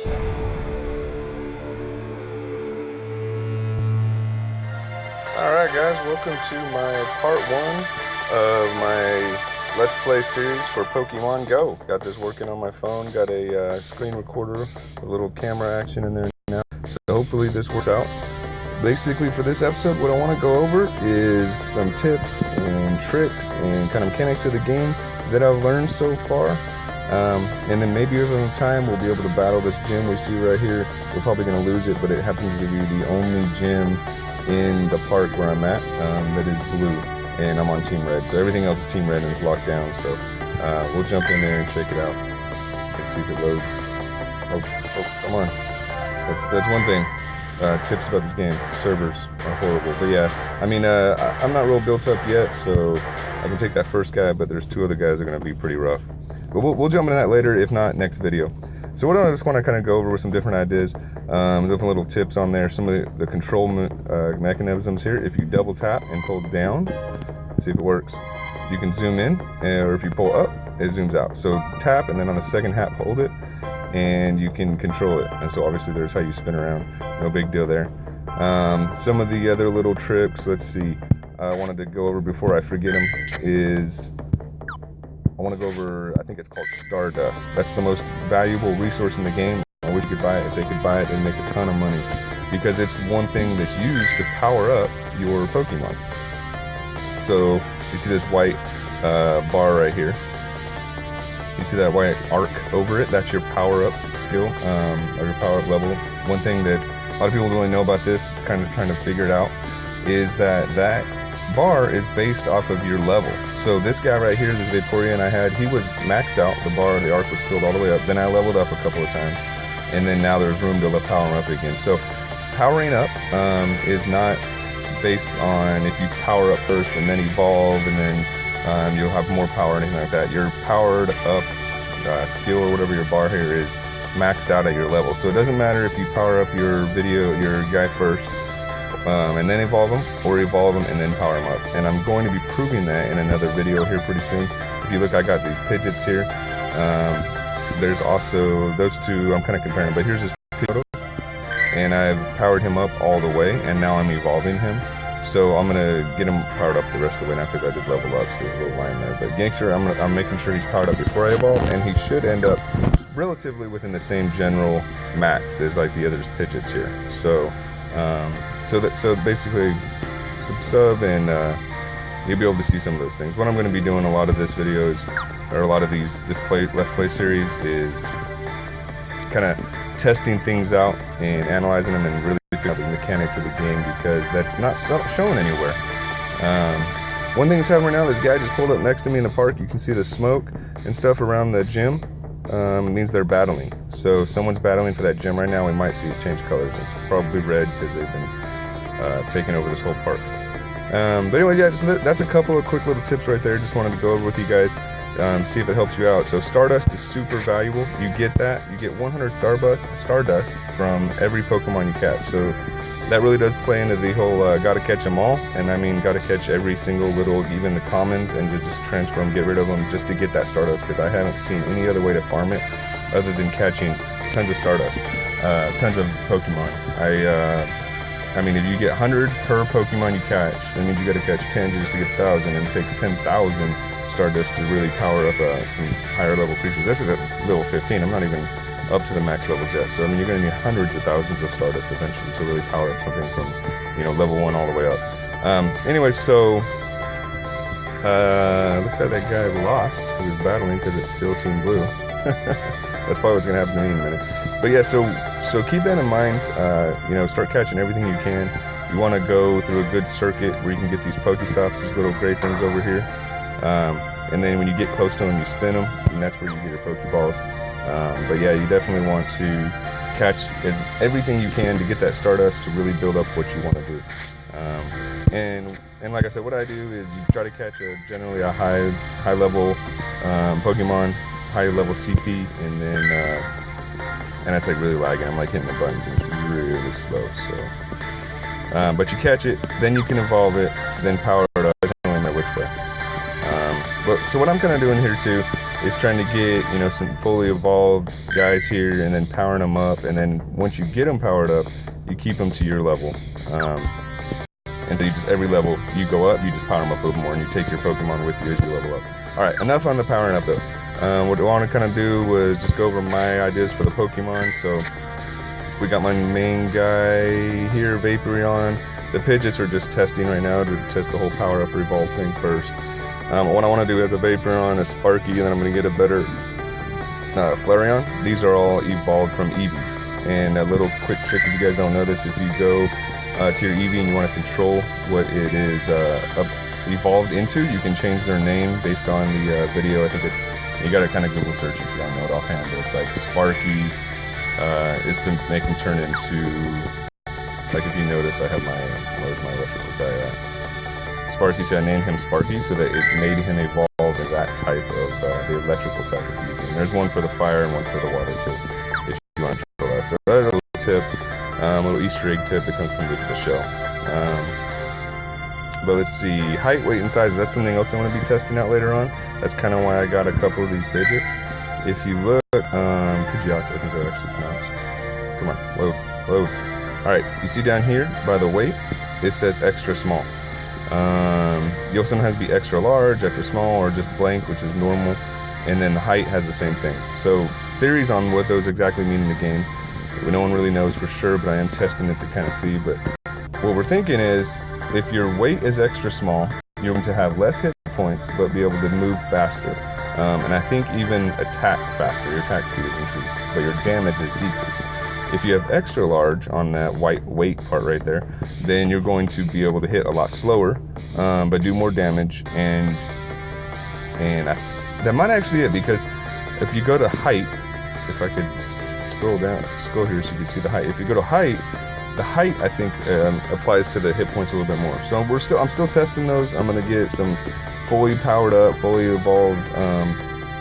Alright guys, welcome to my part 1 of my Let's Play series for Pokemon Go. Got this working on my phone, got a screen recorder, a little camera action in there now, so hopefully this works out. Basically for this episode, what I want to go over is some tips and tricks and kind of mechanics of the game that I've learned so far. And then maybe over time we'll be able to battle this gym we see right here. We're probably going to lose it, but it happens to be the only gym in the park where I'm at that is blue, and I'm on Team Red. So everything else is Team Red and it's locked down. So we'll jump in there and check it out. Let's see if it loads. Oh, come on. That's one thing. Tips about this game: servers are horrible. But yeah, I mean, I'm not real built up yet, so I can take that first guy. But there's two other guys that are going to be pretty rough. But we'll jump into that later, if not next video. So what I just want to kind of go over with some different ideas, different little tips on there. Some of the control mechanisms here. If you double tap and pull down, see if it works. You can zoom in, or if you pull up, it zooms out. So tap, and then on the second tap, hold it, and you can control it. And so obviously there's how you spin around. No big deal there. Some of the other little tricks, let's see, I wanted to go over before I forget them, is I want to go over, I think it's called Stardust. That's the most valuable resource in the game. I wish you could buy it. If they could buy it, they'd make a ton of money, because it's one thing that's used to power up your Pokemon. So you see this white bar right here. You see that white arc over it? That's your power-up skill, or your power-up level. One thing that a lot of people don't really know about this, kind of trying to figure it out, is that bar is based off of your level. So this guy right here, this Vaporeon I had, he was maxed out. The bar, the arc was filled all the way up. Then I leveled up a couple of times, and then now there's room to power him up again. So powering up is not based on if you power up first and then evolve, and then you'll have more power or anything like that. Your powered up skill, or whatever your bar here is, maxed out at your level. So it doesn't matter if you power up your guy first, and then evolve them, or evolve them and then power them up. And I'm going to be proving that in another video here pretty soon. If you look, I got these Pidgeots here. There's also those two, I'm kind of comparing them, but here's this Pidgeot, and I've powered him up all the way, and now I'm evolving him. So I'm gonna get him powered up the rest of the way now, because I did level up, so there's a little line there. But make sure I'm making sure he's powered up before I evolve, and he should end up relatively within the same general max as like the other Pidgeots here. So so basically sub and you'll be able to see some of those things. What I'm going to be doing a lot of this videos, or a lot of this Let's Play series, is kind of testing things out and analyzing them and really figuring out the mechanics of the game, because that's not shown anywhere. One thing that's happening right now, this guy just pulled up next to me in the park. You can see the smoke and stuff around the gym. It means they're battling. So someone's battling for that gym right now. We might see it change colors. It's probably red, because they've been taking over this whole park. But anyway, yeah, so that's a couple of quick little tips right there. Just wanted to go over with you guys, see if it helps you out. So Stardust is super valuable. You get that. You get 100 Stardust from every Pokemon you catch. So that really does play into the whole gotta catch them all. And I mean, gotta catch every single little, even the commons, and just transfer them, get rid of them, just to get that Stardust, because I haven't seen any other way to farm it other than catching tons of Stardust, tons of Pokemon. I mean, if you get 100 per Pokemon you catch, that means you got to catch 10 just to get 1,000, and it takes 10,000 Stardust to really power up some higher level creatures. This is at level 15. I'm not even up to the max levels yet. So I mean, you're going to need hundreds of thousands of Stardust eventually to really power up something from, level 1 all the way up. Anyway, so looks like that guy lost. He was battling because it's still Team Blue. That's probably what's going to happen to me in a minute. But yeah, so keep that in mind. Start catching everything you can. You want to go through a good circuit where you can get these Pokestops, these little gray things over here. And then when you get close to them, you spin them, and that's where you get your Pokeballs. But yeah, you definitely want to catch everything you can to get that Stardust to really build up what you want to do. And like I said, what I do is you try to catch generally a high level Pokemon, high level CP, and then and that's like really lagging. I'm like hitting the buttons and it's really slow. So, but you catch it, then you can evolve it, then power it up. It doesn't really matter which way. So what I'm kind of doing here too is trying to get, you know, some fully evolved guys here and then powering them up. And then once you get them powered up, you keep them to your level. And so you just, every level you go up, you just power them up a little more and you take your Pokemon with you as you level up. All right, enough on the powering up though. What I want to kind of do was just go over my ideas for the Pokemon. So we got my main guy here, Vaporeon. The Pidgeots are just testing right now to test the whole power up or evolve thing first. What I want to do is a Vaporeon, a Sparky, and then I'm going to get a better Flareon. These are all evolved from Eevees. And a little quick trick, if you guys don't know this, if you go to your Eevee and you want to control what it is evolved into, you can change their name based on the video. I think it's, you got to kind of Google search if you don't know it offhand, but it's like Sparky is to make them turn into, like if you notice, I have where's my electrical guy at? Sparky, so I named him Sparky so that it made him evolve in that type of, the electrical type of Eevee. And there's one for the fire and one for the water too, if you want to control that. So that's a little tip, a little Easter egg tip that comes from the shell. But let's see, height, weight, and size, that's something else I want to be testing out later on. That's kind of why I got a couple of these Pidgeots. If you look, Pidgeots, I think that actually counts. Come on, load. Alright, you see down here, by the weight, it says extra small. You'll sometimes be extra large, extra small, or just blank, which is normal. And then the height has the same thing. So, theories on what those exactly mean in the game, no one really knows for sure, but I am testing it to kind of see. But what we're thinking is, if your weight is extra small, you're going to have less hit points, but be able to move faster. And I think even attack faster. Your attack speed is increased, but your damage is decreased. If you have extra large on that white weight part right there, then you're going to be able to hit a lot slower, but do more damage. And that might actually it, because if you go to height, if I could scroll here so you can see the height. If you go to height, the height I think applies to the hit points a little bit more. So I'm still testing those. I'm gonna get some fully powered up, fully evolved,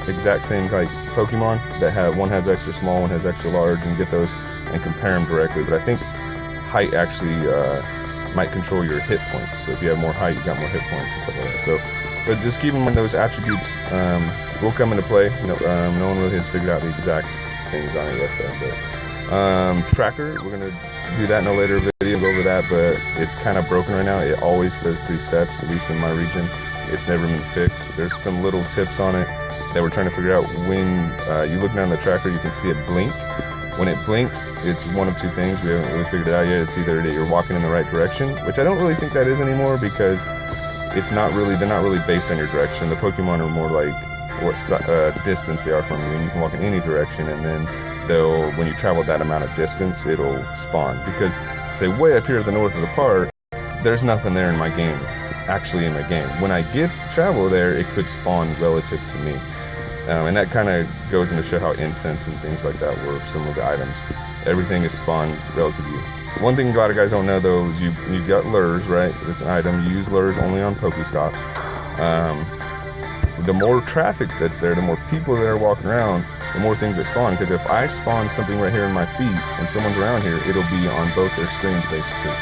exact same like Pokemon that one has extra small, one has extra large, and get those and compare them directly. But I think height actually might control your hit points. So if you have more height, you got more hit points and stuff like that. So, but just keep in mind those attributes will come into play. No one really has figured out the exact things on it yet though. But tracker, we're gonna do that in a later video, go over that, but it's kind of broken right now. It always does 3 steps, at least in my region. It's never been fixed. There's some little tips on it that we're trying to figure out. When you look down the tracker, you can see it blink. When it blinks, it's one of 2 things. We haven't really figured it out yet. It's either that you're walking in the right direction, which I don't really think that is anymore, because they're not really based on your direction. The Pokemon are more like what distance they are from you, and you can walk in any direction, and then when you travel that amount of distance, it'll spawn. Because, say, way up here at the north of the park, there's nothing there in my game, actually in my game. When I travel there, it could spawn relative to me. And that kind of goes into show how incense and things like that work, some of the items. Everything is spawned relative to you. One thing a lot of guys don't know, though, is you've got lures, right? It's an item. You use lures only on Pokestops. The more traffic that's there, the more people that are walking around, the more things that spawn. Because if I spawn something right here in my feet and someone's around here, it'll be on both their screens basically.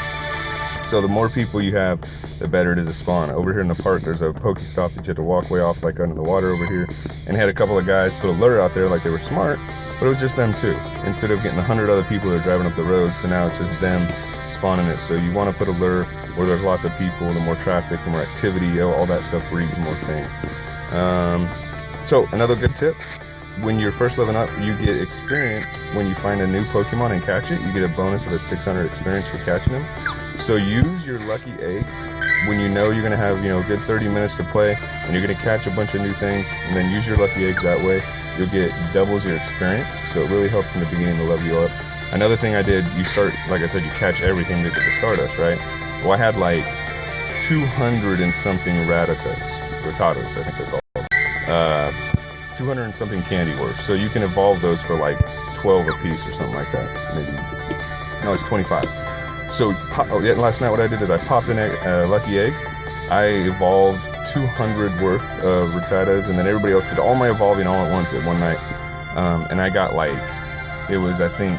So the more people you have, the better it is to spawn. Over here in the park, there's a Pokestop that you have to walk way off, like under the water over here. And had a couple of guys put a lure out there like they were smart, but it was just them too. Instead of getting 100 other people that are driving up the road, so now it's just them spawning it. So you want to put a lure where there's lots of people. The more traffic, the more activity, all that stuff breeds more things. So another good tip, when you're first leveling up, you get experience. When you find a new Pokemon and catch it, you get a bonus of a 600 experience for catching them. So use your lucky eggs when you know you're going to have, a good 30 minutes to play, and you're going to catch a bunch of new things, and then use your lucky eggs that way. You'll get doubles your experience, so it really helps in the beginning to level you up. Another thing I did, you start, like I said, you catch everything to get the Stardust, right? Well, I had like 200 and something Rattatas, I think they're called. 200 and something candy worth. So you can evolve those for like 12 a piece or something like that. Maybe. No, it's 25. So last night what I did is I popped in a lucky egg. I evolved 200 worth of Rattatas, and then everybody else did all my evolving all at once at one night. And I got it was I think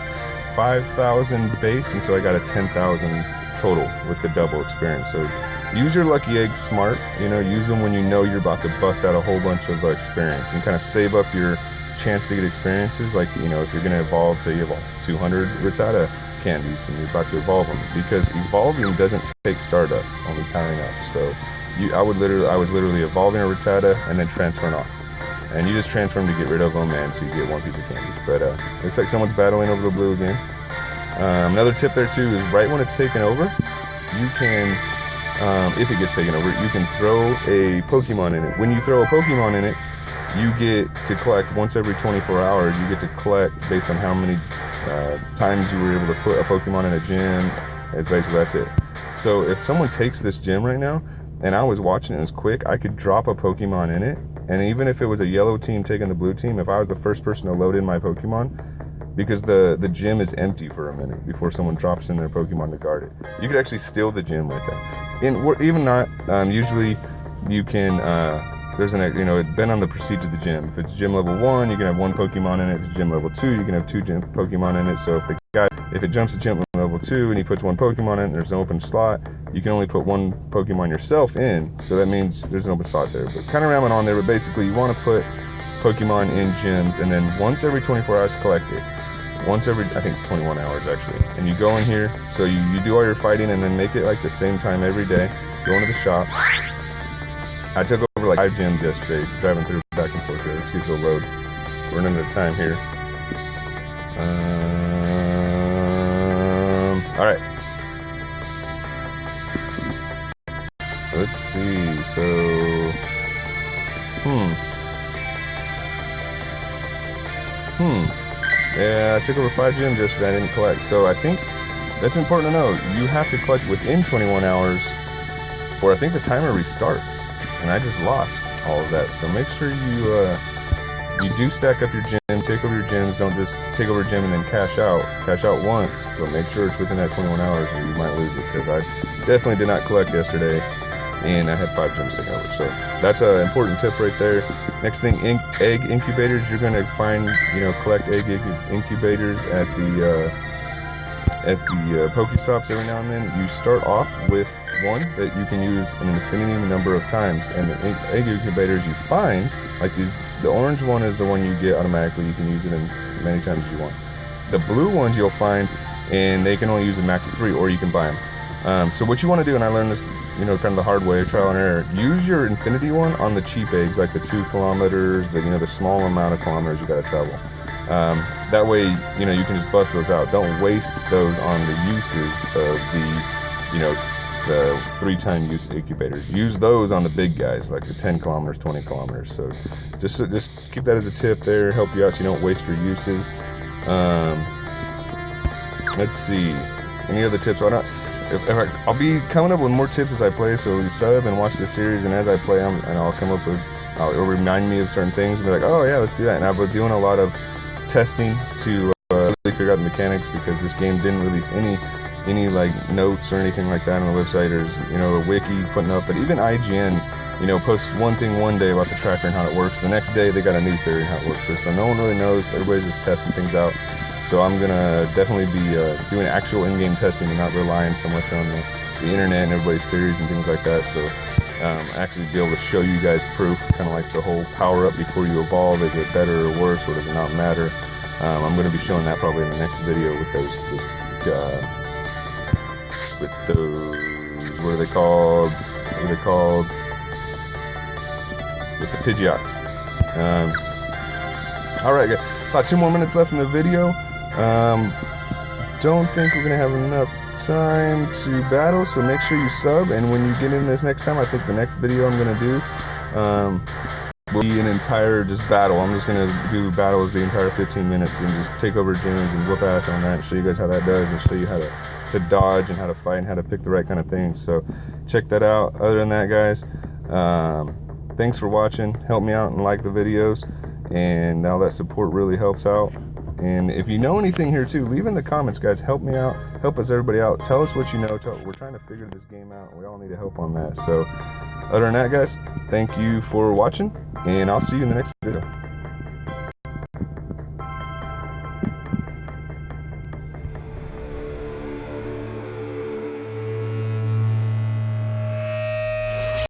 5,000 base, and so I got a 10,000 total with the double experience. So use your lucky eggs smart. Use them when you know you're about to bust out a whole bunch of experience, and kind of save up your chance to get experiences. Like, if you're going to evolve, say you have 200 Rattata candies and you're about to evolve them, because evolving doesn't take Stardust, only powering up. So I was literally evolving a Rattata and then transferring off. And you just transfer them to get rid of them and to get one piece of candy. But looks like someone's battling over the blue again. Another tip there too is right when it's taken over, you can, if it gets taken over, you can throw a Pokemon in it. When you throw a Pokemon in it, you get to collect once every 24 hours. You get to collect based on how many times you were able to put a Pokemon in a gym. That's it. So if someone takes this gym right now, and I was watching it was quick, I could drop a Pokemon in it, and even if it was a yellow team taking the blue team, if I was the first person to load in my Pokemon, because the gym is empty for a minute before someone drops in their Pokemon to guard it, you could actually steal the gym right there. Even not, usually you can, there's it depends on the prestige of the gym. If it's gym level 1, you can have one Pokemon in it. If it's gym level 2, you can have two gym Pokemon in it. So if it jumps to gym level 2 and he puts one Pokemon in, there's an open slot, you can only put one Pokemon yourself in, so that means there's an open slot there. But kind of rambling on there, but basically you want to put Pokemon in gyms, and then once every 24 hours collect it. Once every, I think it's 21 hours actually. And you go in here, so you do all your fighting, and then make it like the same time every day. Go into the shop. I took over like 5 gyms yesterday, driving through back and forth here. Let's see if it'll load. We're running out of time here. All right. Let's see. So, yeah, I took over 5 gyms yesterday. I didn't collect. So I think that's important to know. You have to collect within 21 hours, or I think the timer restarts. And I just lost all of that. So make sure you do stack up your gym, take over your gyms. Don't just take over a gym and then cash out. Cash out once, but make sure it's within that 21 hours or you might lose it, because I definitely did not collect yesterday, and I had 5 gyms taken over. So that's an important tip right there. Next thing, egg incubators. You're gonna find, collect egg incubators at the Pokestops every now and then. You start off with one that you can use an infinity number of times, and the egg incubators you find, like the orange one is the one you get automatically. You can use it in many times as you want. The blue ones you'll find, and they can only use a max of 3, or you can buy them. So what you want to do, and I learned this, kind of the hard way, trial and error. Use your infinity one on the cheap eggs, like the 2 kilometers, the small amount of kilometers you gotta travel. That way, you can just bust those out. Don't waste those on the uses of the 3-time use incubators. Use those on the big guys, like the 10 kilometers, 20 kilometers. So just keep that as a tip there, help you out so you don't waste your uses. Let's see, any other tips? I'll be coming up with more tips as I play, so you sub and watch the series, and as I play them, and I'll come up with, it'll remind me of certain things and be like, oh yeah, let's do that. And I've been doing a lot of testing to really figure out the mechanics, because this game didn't release any like notes or anything like that on the website, or a wiki putting up. But even IGN, posts one thing one day about the tracker and how it works. The next day they got a new theory on how it works. So no one really knows. Everybody's just testing things out. So I'm gonna definitely be doing actual in-game testing and not relying so much on the internet and everybody's theories and things like that. So actually be able to show you guys proof, kind of like the whole power up before you evolve. Is it better or worse, or does it not matter? I'm going to be showing that probably in the next video with those what are they called? With the Pidgeots. Alright guys, about 2 more minutes left in the video. Don't think we're going to have enough time to battle, so make sure you sub, and when you get in this next time, I think the next video I'm going to do will be an entire just battle. I'm just going to do battles the entire 15 minutes and just take over gyms and whoop ass on that and show you guys how that does, and show you how to dodge and how to fight and how to pick the right kind of things. So check that out. Other than that, guys, thanks for watching. Help me out and like the videos, and all that support really helps out. And if you know anything here too, leave in the comments, guys. Help me out, help us, everybody out. Tell us what you know. We're trying to figure this game out, and we all need help on that. So other than that, guys, thank you for watching, and I'll see you in the next video.